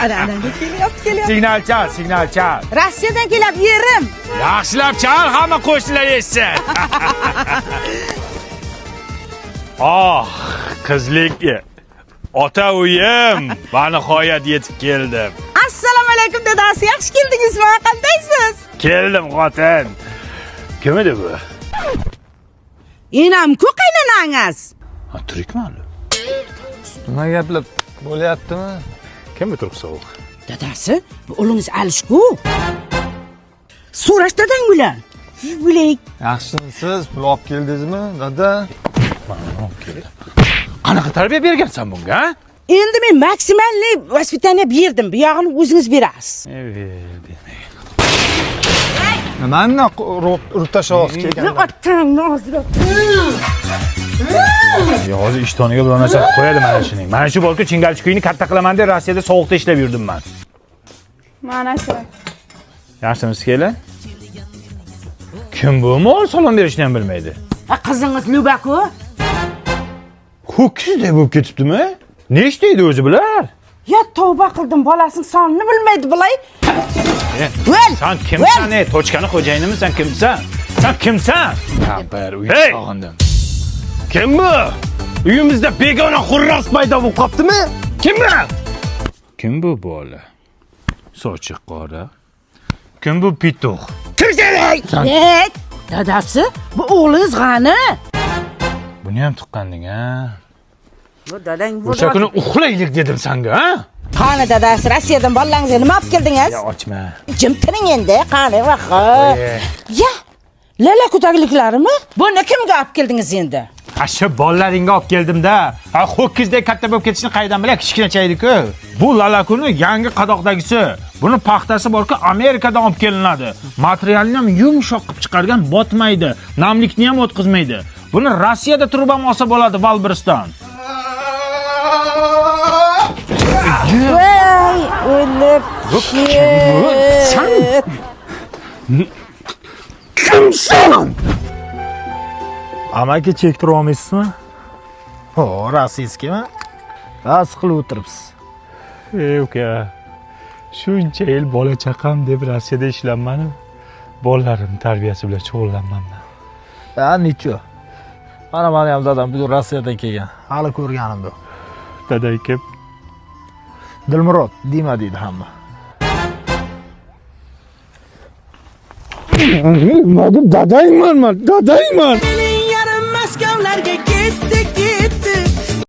Ana, kelyapti. Signal chal. Rossiyadan kelyapti, yerim. Yaxshilab chal, hamma qo'shnilar eshitsin. Qizlik. Ota uyim, va nihoyat yetib keldim. Assalomu alaykum dadasi, yaxshi keldingizmi? Qandaysiz? Keldim xotin. Kim edi bu? Enam-ku qaynonangiz. Turikmi hali? Nima gaplar bo'lyaptimi? Kim bu turk sovuq? Dadasi, bu o'g'lingiz Alishku. So'rash dadang bilan. Bilay. Yaxshimisiz? Pul olib keldingizmi, dada? Mana olib keldim. Qanaqa tarbiya bergansan bunga, ha? Endi men maksimalniy vaspitaniya berdim. Bu yog'ini o'zingiz berasiz. Nimani urib tashlab kelgan? Otangni ozroq. Hozir ishtoniga bir narsa qilib qo'yadi mana shuning. Mana shu bolka chingalchikuyni katta qilaman deb Rossiyada sovuqda ishlab yurdim men. Mana shu. Yaxshimisiz kelar? Kim bu? Mol salom berishni ham bilmaydi. Qizingiz Lubaku? Ho'kizdek bo'lib ketibdimi? Ne ishlaydi o'zi bular? Ya tavba qildim, bolasining sonini bilmaydi bilay. Sen kimsan? Tochkani xo'jayinimi? Sen kimsan? Sen kimsan? Bir uyga sog'indim. Kim bu? Uyimizda begona xurras paydo bo'lib qoptimi? Kim bu? Kim bu bola? Sochi qora. Kim bu pituq? Kimsan? Dadasi, bu o'g'lingiz g'ani. Buni ham tuqqanding, ha? Bu dadang bu. O'sha kuni uxlaylik dedim senga, ha? Qani dadasi, Rossiyadan bolalaringizga nima olib keldingiz? Ya ochma. Jim tiring endi, qani vaqa. Ya, lala ko'tagliklarimi? Buni kimga olib keldingiz endi? Shu bolalaringga olib keldim-da. Ho'kizdek katta bo'lib ketishni qaydan bilay, kichkinachaydi-ku. Bu lalakuni yangi qadoqdagisi. Buni paxtasi borki, Amerikadan olib kelinadi. Materialni ham yumshoq qilib chiqargan, botmaydi, namlikni ham o'tkazmaydi. Buni Rossiyada turib ham olsa bo'ladi, Valbiriston. Voy, o'lib. Sen kimsan? Amaki chektira olmaysizmi? Rossiyskimi? Bas qilib o'tiribsiz. Uka. Shuncha yil bola chaqam deb Rossiyada ishlanmanu, bolalarim tarbiyasi bilan shug'ullanmanman. Necha? Mana meni ham dadam bugun Rossiyadan kelgan. Hali ko'rganim yo'q. Daday kim? Dilmurod, Dima deydi hamma. Dadayman. Yarim Maskovlarga ketdi.